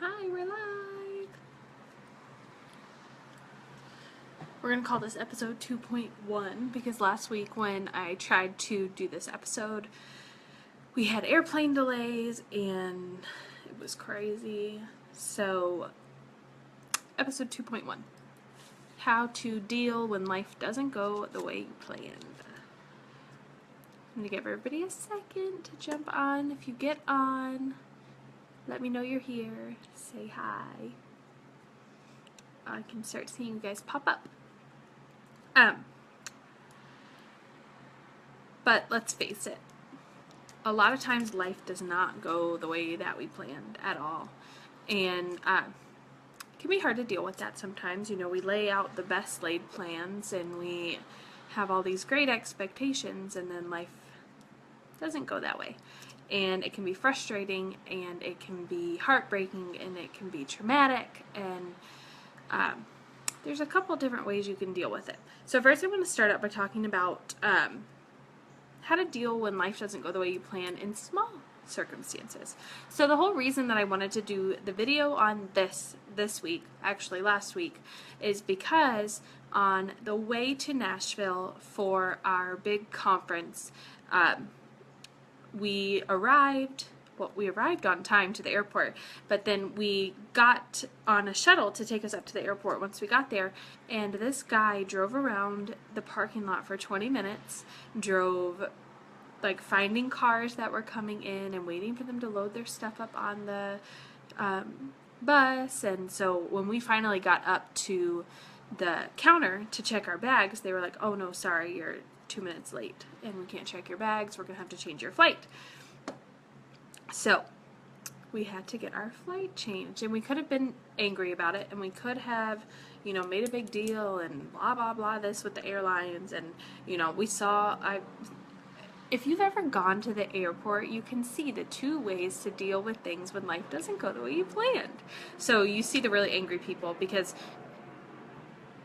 Hi, we're live. We're going to call this episode 2.1 because last week when I tried to do this episode, we had airplane delays and it was crazy. So, episode 2.1, how to deal when life doesn't go the way you planned. I'm going to give everybody a second to jump on. If you get on, let me know you're here. Say hi. I can start seeing you guys pop up. But let's face it, a lot of times life does not go the way that we planned at all. And it can be hard to deal with that sometimes. You know, we lay out the best laid plans and we have all these great expectations, and then life doesn't go that way. And it can be frustrating, and it can be heartbreaking, and it can be traumatic, and there's a couple different ways you can deal with it. So first I'm going to start out by talking about how to deal when life doesn't go the way you plan in small circumstances. So the whole reason that I wanted to do the video on this week, actually last week, is because on the way to Nashville for our big conference, we arrived on time to the airport, but then we got on a shuttle to take us up to the airport once we got there, and this guy drove around the parking lot for 20 minutes, drove like finding cars that were coming in and waiting for them to load their stuff up on the bus. And so when we finally got up to the counter to check our bags, they were like, "Oh no, sorry, you're 2 minutes late and we can't check your bags. We're gonna have to change your flight." So we had to get our flight changed, and we could have been angry about it, and we could have, you know, made a big deal and blah blah blah this with the airlines. And you know, if you've ever gone to the airport, you can see the two ways to deal with things when life doesn't go the way you planned. So you see the really angry people because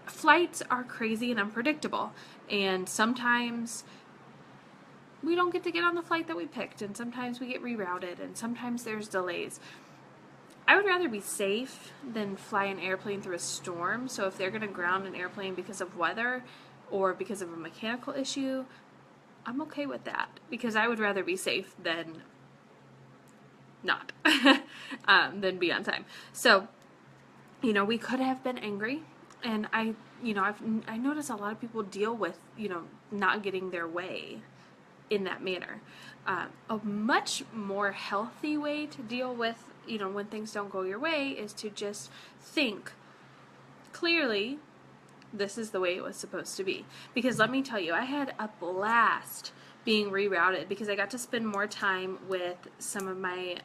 flights are crazy and unpredictable, and sometimes we don't get to get on the flight that we picked, and sometimes we get rerouted, and sometimes there's delays. I would rather be safe than fly an airplane through a storm. So if they're going to ground an airplane because of weather or because of a mechanical issue, I'm okay with that, because I would rather be safe than not, than be on time. So, you know, we could have been angry, and I notice a lot of people deal with, you know, not getting their way in that manner. A much more healthy way to deal with, you know, when things don't go your way is to just think clearly, this is the way it was supposed to be. Because let me tell you, I had a blast being rerouted because I got to spend more time with some of my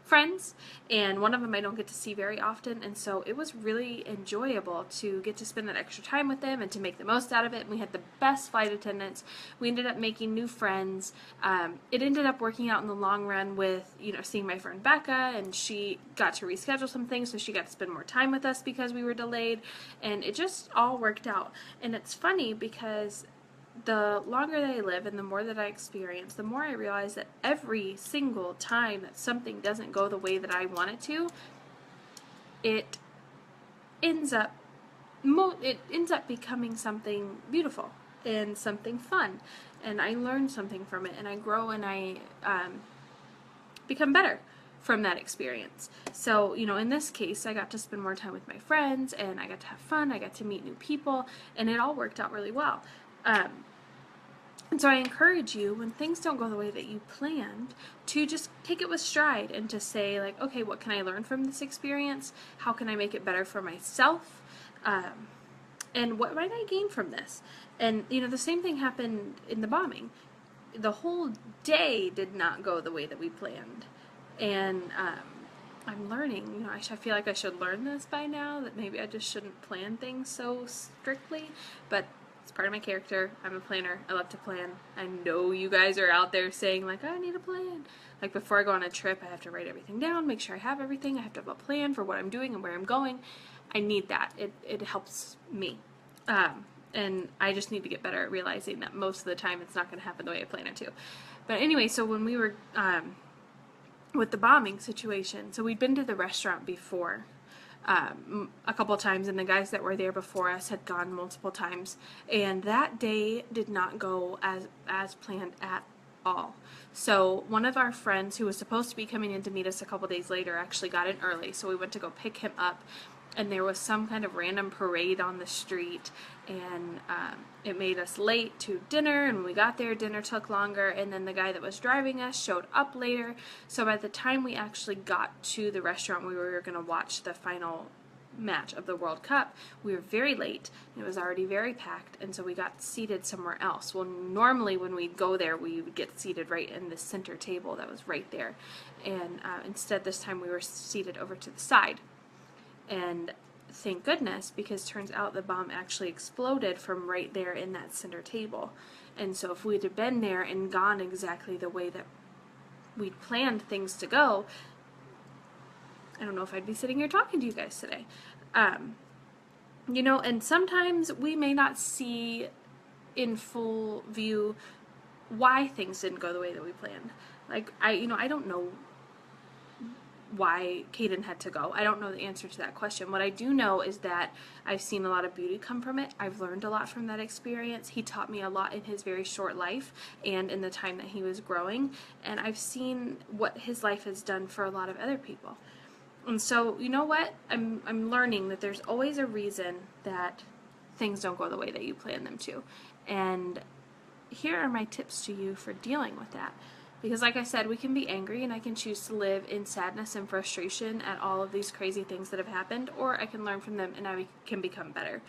friends, and one of them I don't get to see very often, and so it was really enjoyable to get to spend that extra time with them and to make the most out of it. And we had the best flight attendants. We ended up making new friends. It ended up working out in the long run with, you know, seeing my friend Becca, and she got to reschedule some things, so she got to spend more time with us because we were delayed, and it just all worked out. And it's funny because the longer that I live and the more that I experience, the more I realize that every single time that something doesn't go the way that I want it to, it ends up becoming something beautiful and something fun, and I learn something from it, and I grow, and I become better from that experience. So, you know, in this case, I got to spend more time with my friends, and I got to have fun, I got to meet new people, and it all worked out really well. And so I encourage you, when things don't go the way that you planned, to just take it with stride and to say, like, okay, what can I learn from this experience? How can I make it better for myself? And what might I gain from this? And, you know, the same thing happened in the bombing. The whole day did not go the way that we planned. And I'm learning, you know, I feel like I should learn this by now, that maybe I just shouldn't plan things so strictly, but it's part of my character. I'm a planner. I love to plan. I know you guys are out there saying, like, I need a plan. Like, before I go on a trip, I have to write everything down, make sure I have everything. I have to have a plan for what I'm doing and where I'm going. I need that. It helps me. And I just need to get better at realizing that most of the time it's not going to happen the way I plan it to. But anyway, so when we were with the bombing situation. So we'd been to the restaurant before a couple times, and the guys that were there before us had gone multiple times, and that day did not go as planned at all. So one of our friends who was supposed to be coming in to meet us a couple days later actually got in early, so we went to go pick him up, and there was some kind of random parade on the street, and it made us late to dinner, and when we got there, dinner took longer, and then the guy that was driving us showed up later, so by the time we actually got to the restaurant we were going to watch the final match of the World Cup, we were very late. It was already very packed, and so we got seated somewhere else. Well, normally when we'd go there, we would get seated right in the center table that was right there, and instead this time we were seated over to the side. And thank goodness, because turns out the bomb actually exploded from right there in that center table. And so if we'd have been there and gone exactly the way that we'd planned things to go, I don't know if I'd be sitting here talking to you guys today. You know, and sometimes we may not see in full view why things didn't go the way that we planned. Like, I don't know why Caden had to go. I don't know the answer to that question. What I do know is that I've seen a lot of beauty come from it. I've learned a lot from that experience. He taught me a lot in his very short life and in the time that he was growing, and I've seen what his life has done for a lot of other people. And so, you know what? I'm learning that there's always a reason that things don't go the way that you plan them to. And here are my tips to you for dealing with that. Because like I said, we can be angry, and I can choose to live in sadness and frustration at all of these crazy things that have happened, or I can learn from them and I can become better.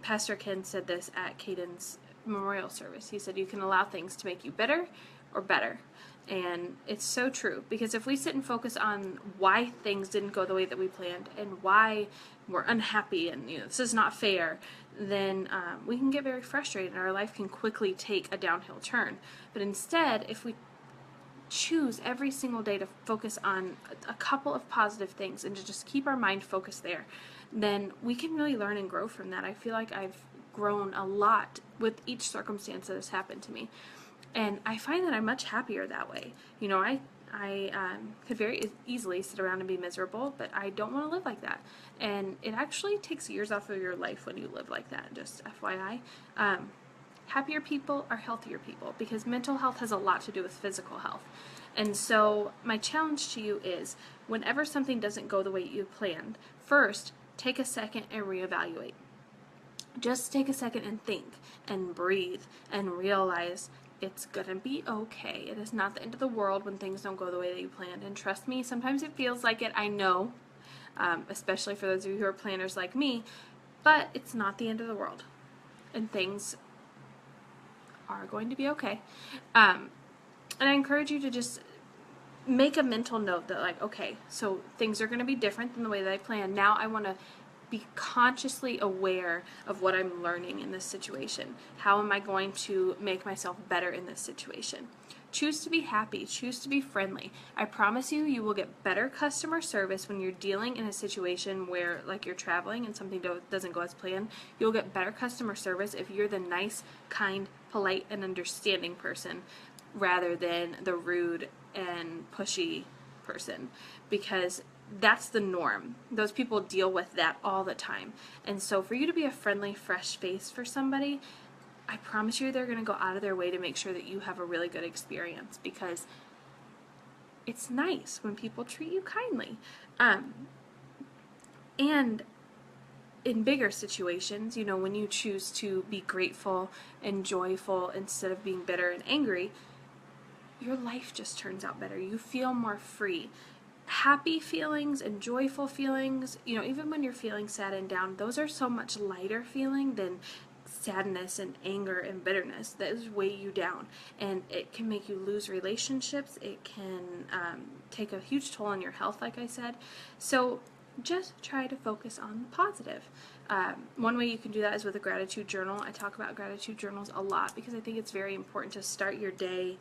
Pastor Ken said this at Caden's memorial service. He said, you can allow things to make you bitter or better. And it's so true, because if we sit and focus on why things didn't go the way that we planned and why we're unhappy and, you know, this is not fair, then we can get very frustrated and our life can quickly take a downhill turn. But instead, if we choose every single day to focus on a couple of positive things and to just keep our mind focused there, then we can really learn and grow from that. I feel like I've grown a lot with each circumstance that has happened to me. And I find that I'm much happier that way. You know, I could very easily sit around and be miserable, but I don't want to live like that. And it actually takes years off of your life when you live like that, just FYI. Happier people are healthier people, because mental health has a lot to do with physical health. And so my challenge to you is, whenever something doesn't go the way you planned, first, take a second and reevaluate. Just take a second and think and breathe and realize it's gonna be okay. It is not the end of the world when things don't go the way that you planned. And trust me, sometimes it feels like it, I know, especially for those of you who are planners like me, but it's not the end of the world. And things are going to be okay. And I encourage you to just make a mental note that, like, okay, so things are going to be different than the way that I planned. Now I want to be consciously aware of what I'm learning in this situation. How am I going to make myself better in this situation? Choose to be happy. Choose to be friendly. I promise you, you will get better customer service when you're dealing in a situation where, like, you're traveling and something doesn't go as planned. You'll get better customer service if you're the nice, kind, polite, and understanding person rather than the rude and pushy person, because that's the norm. Those people deal with that all the time. And so for you to be a friendly, fresh face for somebody, I promise you they're going to go out of their way to make sure that you have a really good experience, because it's nice when people treat you kindly. And in bigger situations, you know, when you choose to be grateful and joyful instead of being bitter and angry, your life just turns out better. You feel more free. Happy feelings and joyful feelings, you know, even when you're feeling sad and down, those are so much lighter feeling than sadness and anger and bitterness. Those weigh you down, and it can make you lose relationships. It can take a huge toll on your health, like I said. So just try to focus on the positive. One way you can do that is with a gratitude journal. I talk about gratitude journals a lot because I think it's very important to start your day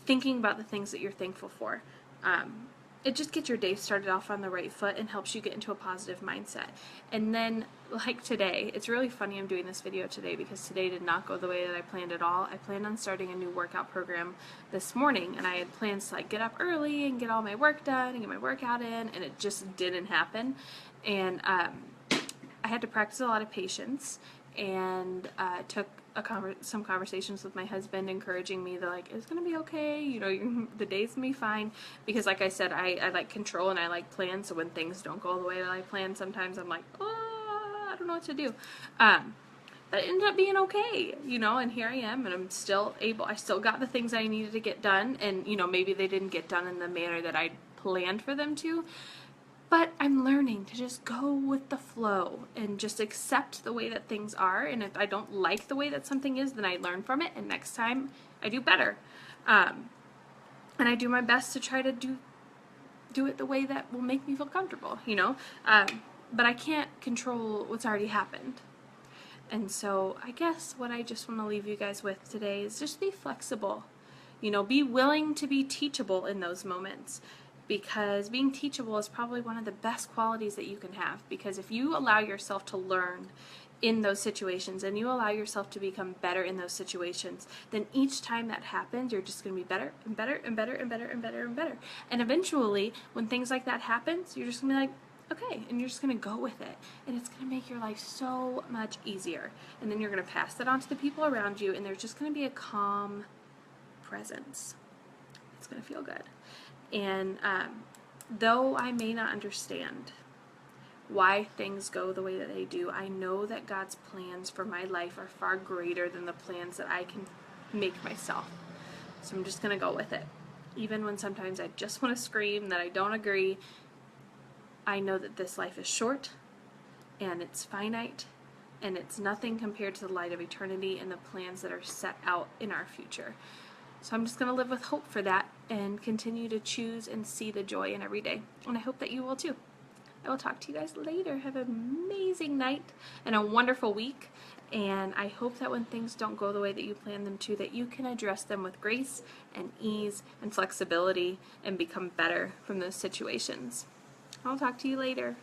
thinking about the things that you're thankful for. it just gets your day started off on the right foot and helps you get into a positive mindset. And then, like today, it's really funny I'm doing this video today because today did not go the way that I planned at all. I planned on starting a new workout program this morning, and I had plans to like get up early and get all my work done and get my workout in, and it just didn't happen. And I had to practice a lot of patience, and took some conversations with my husband, encouraging me that like it's gonna be okay, you know, the day's gonna be fine, because like I said, I like control and I like plan. So when things don't go the way that I plan, sometimes I'm like, oh, I don't know what to do. But it ended up being okay, you know, and here I am, and I'm still able, I still got the things I needed to get done, and you know, maybe they didn't get done in the manner that I planned for them to. But I'm learning to just go with the flow and just accept the way that things are. And if I don't like the way that something is, then I learn from it, and next time I do better. And I do my best to try to do it the way that will make me feel comfortable, you know. But I can't control what's already happened. And so I guess what I just want to leave you guys with today is just be flexible. You know, be willing to be teachable in those moments. Because being teachable is probably one of the best qualities that you can have. Because if you allow yourself to learn in those situations and you allow yourself to become better in those situations, then each time that happens, you're just going to be better and better and better and better and better and better. And eventually, when things like that happens, you're just going to be like, okay, and you're just going to go with it. And it's going to make your life so much easier. And then you're going to pass that on to the people around you, and there's just going to be a calm presence. It's going to feel good. And though I may not understand why things go the way that they do, I know that God's plans for my life are far greater than the plans that I can make myself. So I'm just going to go with it. Even when sometimes I just want to scream that I don't agree, I know that this life is short, and it's finite, and it's nothing compared to the light of eternity and the plans that are set out in our future. So I'm just going to live with hope for that and continue to choose and see the joy in every day. And I hope that you will too. I will talk to you guys later. Have an amazing night and a wonderful week. And I hope that when things don't go the way that you plan them to, that you can address them with grace and ease and flexibility and become better from those situations. I'll talk to you later.